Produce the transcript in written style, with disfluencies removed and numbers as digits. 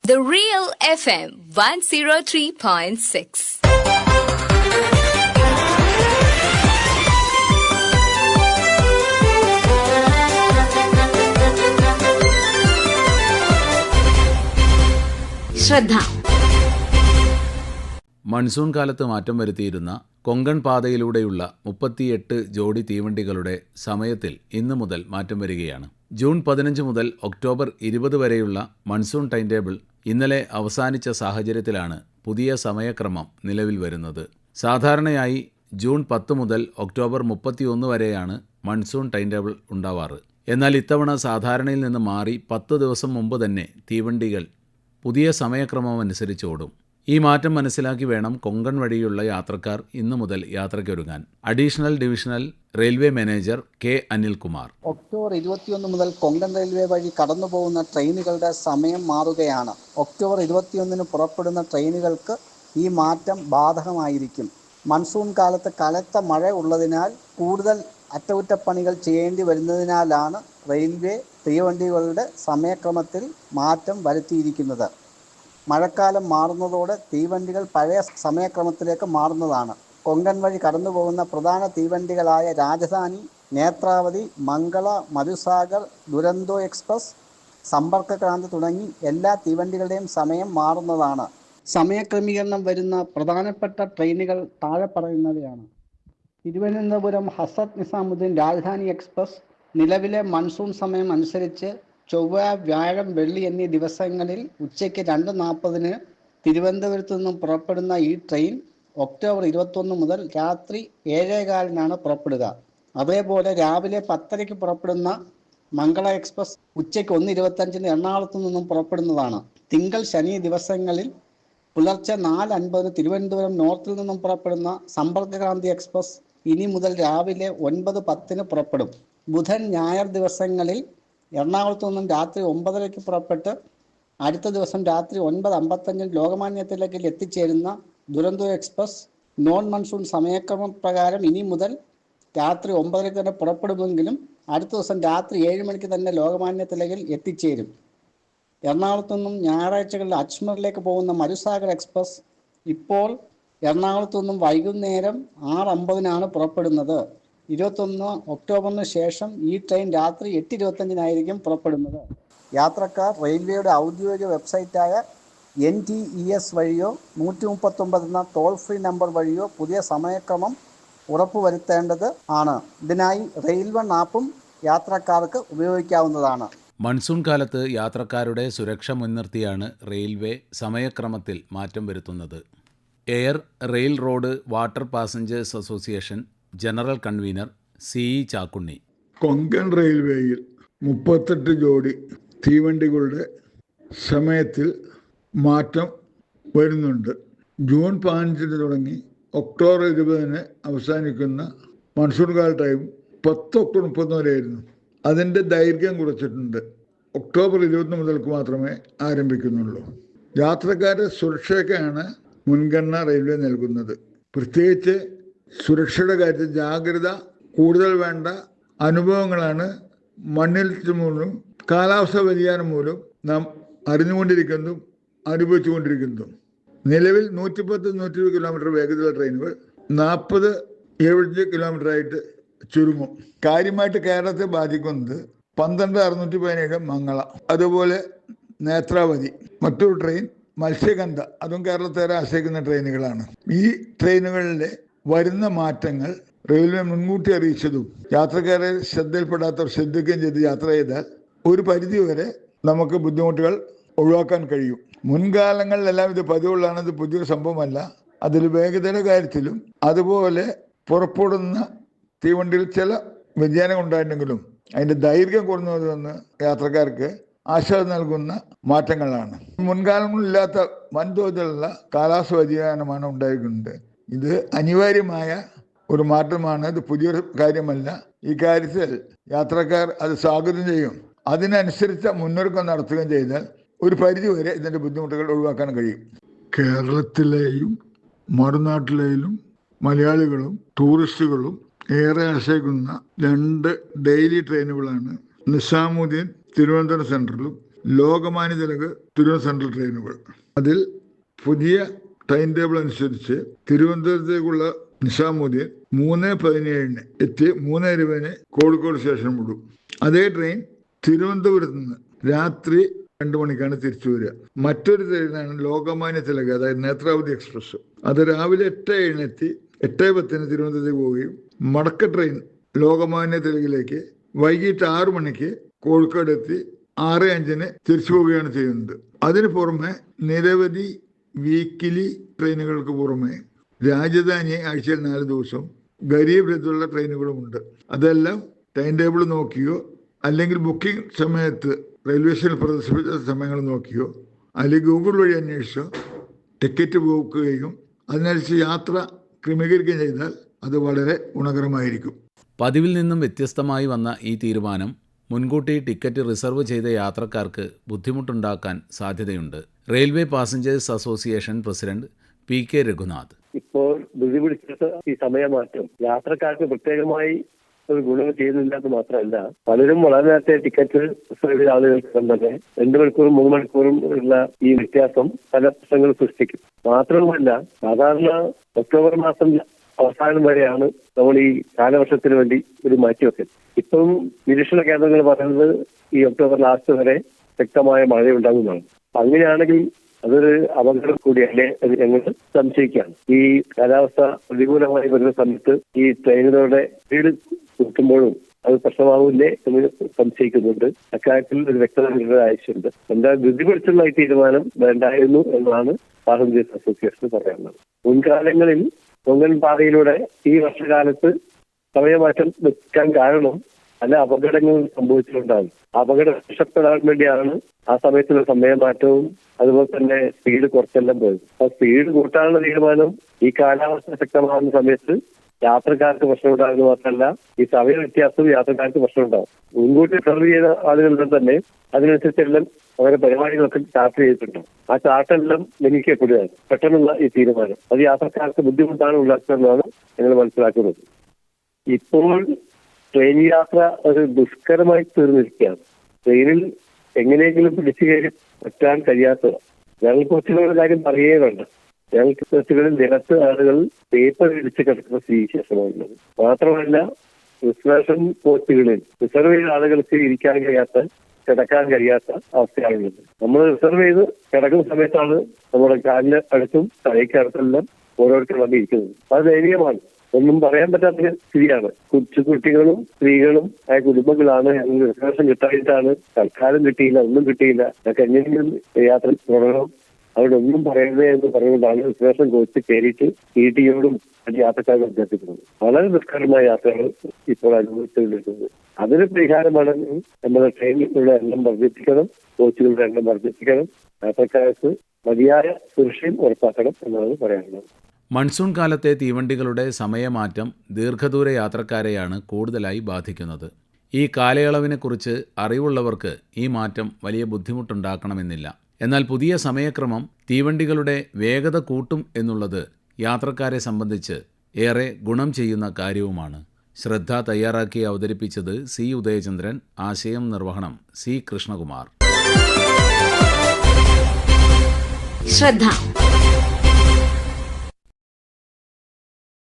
The Real FM 103.6. ശ്രദ്ധ. Monsoon കാലത്ത് മാറ്റം വരുത്തിയിരുന്ന കൊങ്കൺ പാതയിലൂടെയുള്ള 38 ജോഡി തീവണ്ടികളുടെ സമയത്തിൽ ഇന്നു മുതൽ മാറ്റം വരികയാണ്. ജൂൺ 15 മുതൽ ഒക്ടോബർ 20 വരെയുള്ള മൺസൂൺ ടൈം ടേബിൾ ഇന്നലെ അവസാനിച്ച സാഹചര്യത്തിലാണ് പുതിയ സമയക്രമം നിലവിൽ വരുന്നത്. സാധാരണയായി ജൂൺ 10 മുതൽ ഒക്ടോബർ 31 വരെയാണ് മൺസൂൺ ടൈം ടേബിൾ ഉണ്ടാവാറ്. എന്നാൽ ഇത്തവണ സാധാരണയിൽ നിന്ന് മാറി 10 ദിവസം മുമ്പ് തന്നെ തീവണ്ടികൾ പുതിയ സമയക്രമമനുസരിച്ച് ഓടും. ഈ മാറ്റം മനസ്സിലാക്കി വേണം കൊങ്കൺ വഴിയുള്ള യാത്രക്കാർ ഇന്നു മുതൽ യാത്രയ്ക്കൊരുങ്ങാൻ. Additional divisional railway manager K Anilkumar. October 21 മുതൽ കൊങ്കൺ റെയിൽവേ വഴി കടന്നുപോകുന്ന ട്രെയിനുകളുടെ സമയം മാറുകയാണ്. ഒക്ടോബർ 21 പുറപ്പെടുന്ന ട്രെയിനുകൾക്ക് ഈ മാറ്റം ബാധകമായിരിക്കും. മൺസൂൺ കാലത്ത് കനത്ത മഴ ഉള്ളതിനാൽ കൂടുതൽ അറ്റകുറ്റപ്പണികൾ ചെയ്യേണ്ടി വരുന്നതിനാലാണ് റെയിൽവേ തീവണ്ടികളുടെ സമയക്രമത്തിൽ മാറ്റം വരുത്തിയിരിക്കുന്നത്. മഴക്കാലം മാറുന്നതോടെ തീവണ്ടികൾ പഴയ സമയക്രമത്തിലേക്ക് മാറുന്നതാണ്. കൊങ്കൺ വഴി കടന്നുപോകുന്ന പ്രധാന തീവണ്ടികളായ രാജധാനി, നേത്രാവതി, മംഗള, മരുസാഗർ, ദുരന്തോ എക്സ്പ്രസ്, സമ്പർക്ക് ക്രാന്തി തുടങ്ങി എല്ലാ തീവണ്ടികളുടെയും സമയം മാറുന്നതാണ്. സമയക്രമീകരണം വരുന്ന പ്രധാനപ്പെട്ട ട്രെയിനുകൾ താഴെ പറയുന്നവയാണ്. തിരുവനന്തപുരം ഹസ്രത്ത് നിസാമുദ്ദീൻ രാജധാനി എക്സ്പ്രസ് നിലവിലെ മൺസൂൺ സമയം അനുസരിച്ച് ചൊവ്വ, വ്യാഴം, വെള്ളി എന്നീ ദിവസങ്ങളിൽ ഉച്ചയ്ക്ക് 2:40 തിരുവനന്തപുരത്തു നിന്നും പുറപ്പെടുന്ന ഈ ട്രെയിൻ ഒക്ടോബർ 21 മുതൽ രാത്രി 7:15 പുറപ്പെടുക. അതേപോലെ രാവിലെ 10:00 പുറപ്പെടുന്ന മംഗള എക്സ്പ്രസ് ഉച്ചയ്ക്ക് 1:25 എറണാകുളത്തു നിന്നും പുറപ്പെടുന്നതാണ്. തിങ്കൾ, ശനി ദിവസങ്ങളിൽ പുലർച്ചെ 4:50 തിരുവനന്തപുരം നോർത്തിൽ നിന്നും പുറപ്പെടുന്ന സമ്പർക്ക് ക്രാന്തി എക്സ്പ്രസ് ഇനി മുതൽ രാവിലെ 9:10 പുറപ്പെടും. ബുധൻ, ഞായർ ദിവസങ്ങളിൽ എറണാകുളത്തു നിന്നും രാത്രി 9:30 പുറപ്പെട്ട് അടുത്ത ദിവസം രാത്രി 9:55 ലോകമാന്യ തിലകിൽ എത്തിച്ചേരുന്ന ദുരന്തോ എക്സ്പ്രസ് നോൺ മൺസൂൺ സമയക്രമം പ്രകാരം ഇനി മുതൽ രാത്രി 9:30 തന്നെ പുറപ്പെടുമെങ്കിലും അടുത്ത ദിവസം രാത്രി 7 തന്നെ ലോകമാന്യ തിലകിൽ എത്തിച്ചേരും. എറണാകുളത്തു നിന്നും ഞായറാഴ്ചകളിൽ അജ്മീറിലേക്ക് പോകുന്ന മരുസാഗർ എക്സ്പ്രസ് ഇപ്പോൾ എറണാകുളത്തു നിന്നും വൈകുന്നേരം 6:50 പുറപ്പെടുന്നത്. 21 ഒക്ടോബറിന് ശേഷം ഈ ട്രെയിൻ രാത്രി 8:25 പുറപ്പെടുന്നത്. യാത്രക്കാർ റെയിൽവേയുടെ ഔദ്യോഗിക വെബ്സൈറ്റായ NTES വഴിയോ 139 എന്ന ടോൾ ഫ്രീ നമ്പർ വഴിയോ പുതിയ സമയക്രമം ഉറപ്പുവരുത്തേണ്ടത് ആണ്. ഇതിനായി റെയിൽവൺ ആപ്പും യാത്രക്കാർക്ക് ഉപയോഗിക്കാവുന്നതാണ്. മൺസൂൺ കാലത്ത് യാത്രക്കാരുടെ സുരക്ഷ മുൻനിർത്തിയാണ് റെയിൽവേ സമയക്രമത്തിൽ മാറ്റം വരുത്തുന്നത്. Air, rail, road, water passengers association general convener CE Chakkunni. Konkan റെയിൽവേയിൽ 38 ജോഡി തീവണ്ടികളുടെ സമയത്തിൽ മാറ്റം വരുന്നുണ്ട്. ജൂൺ 15 തുടങ്ങി ഒക്ടോബർ 20 അവസാനിക്കുന്ന മൺസൂൺ കാല ടൈം 10 ഒക്ടോബർ 30 വരെയായിരുന്നു. അതിൻ്റെ ദൈർഘ്യം കുറച്ചിട്ടുണ്ട്. ഒക്ടോബർ 20 മുതൽക്ക് മാത്രമേ ആരംഭിക്കുന്നുള്ളൂ. യാത്രക്കാരുടെ സുരക്ഷയ്ക്കാണ് മുൻഗണന റെയിൽവേ നൽകുന്നത്. പ്രത്യേകിച്ച് സുരക്ഷയുടെ കാര്യത്തിൽ ജാഗ്രത കൂടുതൽ വേണ്ട അനുഭവങ്ങളാണ് മണ്ണിൽ മൂലം കാലാവസ്ഥ വ്യതിയാനം മൂലം നാം അറിഞ്ഞുകൊണ്ടിരിക്കുന്നതും അനുഭവിച്ചുകൊണ്ടിരിക്കുന്നതും. നിലവിൽ 110-120 കിലോമീറ്റർ വേഗതയുള്ള ട്രെയിനുകൾ 40-70 കിലോമീറ്ററായിട്ട് ചുരുങ്ങും. കാര്യമായിട്ട് കേരളത്തെ ബാധിക്കുന്നത് 12-617 മംഗള, അതുപോലെ നേത്രാവതി. മറ്റൊരു ട്രെയിൻ മത്സ്യഗന്ധ, അതും കേരളത്തേറെ ആശ്രയിക്കുന്ന ട്രെയിനുകളാണ്. ഈ ട്രെയിനുകളിലെ വരുന്ന മാറ്റങ്ങൾ റെയിൽവേ മുൻകൂട്ടി അറിയിച്ചതും യാത്രക്കാരെ ശ്രദ്ധയിൽപ്പെടാത്തവർ ശ്രദ്ധിക്കുകയും ചെയ്ത് യാത്ര ചെയ്താൽ ഒരു പരിധിവരെ നമുക്ക് ബുദ്ധിമുട്ടുകൾ ഒഴിവാക്കാൻ കഴിയും. മുൻകാലങ്ങളിലെല്ലാം ഇത് പതിവുള്ളതാണ്, ഇത് പുതിയൊരു സംഭവമല്ല. അതിൽ വേഗതയുടെ കാര്യത്തിലും അതുപോലെ പുറപ്പെടുന്ന തീവണ്ടിയിൽ ചില വ്യതിയാനം ഉണ്ടായിട്ടുണ്ടെങ്കിലും അതിൻ്റെ ദൈർഘ്യം കുറഞ്ഞതെന്ന് യാത്രക്കാർക്ക് ആശ്വാസം നൽകുന്ന മാറ്റങ്ങളാണ്. മുൻകാലങ്ങളില്ലാത്ത വൻതോതിലുള്ള കാലാവസ്ഥ വ്യതിയാനമാണ് ഉണ്ടായിരിക്കുന്നത്. ഇത് അനിവാര്യമായ ഒരു മാറ്റമാണ്. ഇത് പുതിയൊരു കാര്യമല്ല. ഈ കാര്യത്തിൽ യാത്രക്കാർ അത് സ്വാഗതം ചെയ്യും. അതിനനുസരിച്ച് മുന്നൊരുക്കം നടത്തുകയും ചെയ്താൽ ഒരു പരിധിവരെ ഇതിൻ്റെ ബുദ്ധിമുട്ടുകൾ ഒഴിവാക്കാൻ കഴിയും. കേരളത്തിലെയും മറുനാട്ടിലെയും മലയാളികളും ടൂറിസ്റ്റുകളും ഏറെ ആശ്രയിക്കുന്ന 2 ഡെയിലി ട്രെയിനുകളാണ് നിസാമുദ്ദീൻ തിരുവനന്തപുരം സെൻട്രലും ലോകമാന്യ തിലക് തിരുവനന്തപുരം സെൻട്രൽ ട്രെയിനുകൾ. അതിൽ പുതിയ ടൈം ടേബിൾ അനുസരിച്ച് തിരുവനന്തപുരത്തേക്കുള്ള നിസാമുദ്ദീൻ 3:17 എത്തി 3:20 കോഴിക്കോട് സ്റ്റേഷൻ വിടും. അതേ ട്രെയിൻ തിരുവനന്തപുരത്ത് നിന്ന് രാത്രി 2 മണിക്കാണ് തിരിച്ചു വരിക. മറ്റൊരു ട്രെയിനാണ് ലോകമാന്യ തിലക്, അതായത് നേത്രാവതി എക്സ്പ്രസ്. അത് രാവിലെ 8:07 എത്തി 8:10 തിരുവനന്തപുരത്തേക്ക് പോവുകയും മടക്ക ട്രെയിൻ ലോകമാന്യ തിലകിലേക്ക് വൈകിട്ട് 6 മണിക്ക് കോഴിക്കോട് എത്തി 6:05 തിരിച്ചു പോവുകയാണ് ചെയ്യുന്നത്. അതിന് പുറമെ നിരവധി വീക്കിലി ട്രെയിനുകൾക്ക് പുറമെ രാജധാനി ആഴ്ചയിൽ 4 ദിവസം ഗരീബ് രഥുള്ള ട്രെയിനുകളുമുണ്ട്. അതെല്ലാം ടൈം ടേബിൾ നോക്കിയോ അല്ലെങ്കിൽ ബുക്കിംഗ് സമയത്ത് റെയിൽവേ സ്റ്റേഷനിൽ പ്രദർശിപ്പിച്ച സമയങ്ങൾ നോക്കിയോ അല്ലെങ്കിൽ ഗൂഗിൾ വഴി അന്വേഷിച്ചോ ടിക്കറ്റ് ബുക്കുകയും അതിനനുസരിച്ച് യാത്ര ക്രമീകരിക്കുകയും ചെയ്താൽ അത് വളരെ ഗുണകരമായിരിക്കും. പതിവിൽ നിന്നും വ്യത്യസ്തമായി വന്ന ഈ തീരുമാനം മുൻകൂട്ടി ടിക്കറ്റ് റിസർവ് ചെയ്ത യാത്രക്കാർക്ക് ബുദ്ധിമുട്ടുണ്ടാക്കാൻ സാധ്യതയുണ്ട്. Railway passengers association president PK Raghunath. ഇപ്പോൾ ധൃതി പിടിച്ച ഈ സമയമാറ്റം യാത്രക്കാർക്ക് പ്രത്യേകമായി ഒരു ഗുണം ചെയ്യുന്നില്ലെന്ന് മാത്രമല്ല, പലരും വളരെ നേരത്തെ ടിക്കറ്റ് റിസർവ് ചെയ്ത ആളുകൾക്ക് തന്നെ 2 മണിക്കൂറും 3 മണിക്കൂറും ഉള്ള ഈ വ്യത്യാസം പല പ്രശ്നങ്ങൾ സൃഷ്ടിക്കും. മാത്രവുമല്ല, സാധാരണ ഒക്ടോബർ മാസം അവസാനം വരെയാണ് നമ്മൾ ഈ കാലവർഷത്തിന് വേണ്ടി ഒരു മാറ്റിവെക്കൽ. ഇപ്പം നിരീക്ഷണ കേന്ദ്രങ്ങൾ പറയുന്നത് ഈ ഒക്ടോബർ ലാസ്റ്റ് വരെ ശക്തമായ മഴയുണ്ടാകുന്നതാണ്. അങ്ങനെയാണെങ്കിൽ അതൊരു അപകടം കൂടിയല്ലേ എന്ന് ഞങ്ങൾ സംശയിക്കുകയാണ്. ഈ കാലാവസ്ഥ പ്രതികൂലമായി വരുന്ന സമയത്ത് ഈ ട്രെയിനുകളുടെ സ്പീഡ് കൂട്ടുമ്പോഴും അത് പ്രശ്നമാവില്ലേ എന്ന് സംശയിക്കുന്നുണ്ട്. അക്കാര്യത്തിൽ ഒരു വ്യക്തത നൽകേണ്ട ആവശ്യമുണ്ട്. എന്തായാലും ധൃതി പിടിച്ചുള്ള ഈ തീരുമാനം വേണ്ടായിരുന്നു എന്നാണ് പാസഞ്ചേഴ്സ് അസോസിയേഷൻ പറയുന്നത്. മുൻകാലങ്ങളിൽ കൊങ്കൺ പാതയിലൂടെ ഈ വർഷകാലത്ത് സമയമാറ്റം വെക്കാൻ കാരണം പല അപകടങ്ങൾ സംഭവിച്ചിട്ടുണ്ടാകും. അപകടം രക്ഷപ്പെടാൻ വേണ്ടിയാണ് ആ സമയത്തുള്ള സമയമാറ്റവും അതുപോലെ തന്നെ സ്പീഡ് കുറച്ചെല്ലാം പോയത്. ആ സ്പീഡ് കൂട്ടാനുള്ള തീരുമാനം ഈ കാലാവസ്ഥ ശക്തമാകുന്ന സമയത്ത് യാത്രക്കാർക്ക് പ്രശ്നം ഉണ്ടാകുന്ന മാത്രമല്ല, ഈ സമയ വ്യത്യാസവും യാത്രക്കാർക്ക് പ്രശ്നം ഉണ്ടാകും. മുൻകൂട്ടി റിസർവ് ചെയ്ത ആളുകളുടെ തന്നെ അതിനനുസരിച്ചെല്ലാം അവരുടെ പരിപാടികളൊക്കെ ചാർട്ട് ചെയ്തിട്ടുണ്ട്. ആ ചാർട്ടെല്ലാം ലംഘിക്കപ്പെടുകയാണ് പെട്ടെന്നുള്ള ഈ തീരുമാനം. അത് യാത്രക്കാർക്ക് ബുദ്ധിമുട്ടാണ് ഉണ്ടാക്കുന്നതെന്നാണ് ഞങ്ങൾ മനസ്സിലാക്കുന്നത്. ഇപ്പോൾ ട്രെയിൻ യാത്ര ഒരു ദുഷ്കരമായി തീർന്നിരിക്കുകയാണ്. ട്രെയിനിൽ എങ്ങനെയെങ്കിലും പിടിച്ചു കയറി പറ്റാൻ കഴിയാത്തത്. ഞങ്ങൾ കൊച്ചുകളുടെ കാര്യം പറയുകയേ വേണ്ട. ഞങ്ങൾക്ക് ബസ്സുകളിൽ നിരത്ത് ആളുകൾ പേപ്പർ ഇടിച്ച് കിടക്കുന്ന സ്ഥിതിവിശേഷമാണുള്ളത്. മാത്രമല്ല, റിസർവേഷൻ പോസ്റ്റുകളിൽ റിസർവ് ചെയ്ത ആളുകൾക്ക് ഇരിക്കാൻ കഴിയാത്ത, കിടക്കാൻ കഴിയാത്ത അവസ്ഥയാണുള്ളത്. നമ്മൾ റിസർവ് ചെയ്ത് കിടക്കുന്ന സമയത്താണ് നമ്മുടെ കാലിന് അടുത്തും തലയ്ക്ക് അടുത്തെല്ലാം ഓരോരുത്തർ വന്നിരിക്കുന്നത്. അത് ദയനീയമാണ്. ഒന്നും പറയാൻ പറ്റാത്ത സ്ഥിതിയാണ്. കുട്ടികളും സ്ത്രീകളും ആ കുടുംബങ്ങളാണ് ഞങ്ങൾ റിസർവേഷൻ കിട്ടായിട്ടാണ്, തൽക്കാലം കിട്ടിയില്ല, ഒന്നും കിട്ടിയില്ല, ഞങ്ങൾക്ക് എങ്ങനെയെങ്കിലും യാത്ര തുടരണം, അവിടെ ഒന്നും പറയരുതേ എന്ന് പറഞ്ഞുകൊണ്ടാണ് റിസർവേഷൻ കോച്ച് കയറിയിട്ട് TTയോടും യാത്രക്കാരും അഭ്യർത്ഥിക്കുന്നത്. വളരെ ദുഷ്കരമായ യാത്രകൾ ഇപ്പോൾ അനുഭവിച്ചുകൊണ്ടിരിക്കുന്നത്. അതിന് പരിഹാരമാണെങ്കിൽ നമ്മുടെ ട്രെയിനുകളുടെ എണ്ണം വർദ്ധിപ്പിക്കണം, കോച്ചുകളുടെ എണ്ണം വർദ്ധിപ്പിക്കണം, യാത്രക്കാർക്ക് മതിയായ സുരക്ഷയും ഉറപ്പാക്കണം എന്നാണ് പറയാനുള്ളത്. മൺസൂൺ കാലത്തെ തീവണ്ടികളുടെ സമയമാറ്റം ദീർഘദൂര യാത്രക്കാരെയാണ് കൂടുതലായി ബാധിക്കുന്നത്. ഈ കാലയളവിനെക്കുറിച്ച് അറിവുള്ളവർക്ക് ഈ മാറ്റം വലിയ ബുദ്ധിമുട്ടുണ്ടാക്കണമെന്നില്ല. എന്നാൽ പുതിയ സമയക്രമം തീവണ്ടികളുടെ വേഗത കൂട്ടും എന്നുള്ളത് യാത്രക്കാരെ സംബന്ധിച്ച് ഏറെ ഗുണം ചെയ്യുന്ന കാര്യവുമാണ്. ശ്രദ്ധ തയ്യാറാക്കി അവതരിപ്പിച്ചത് C. ഉദയചന്ദ്രൻ. ആശയം നിർവഹണം C. കൃഷ്ണകുമാർ. ശ്രദ്ധ.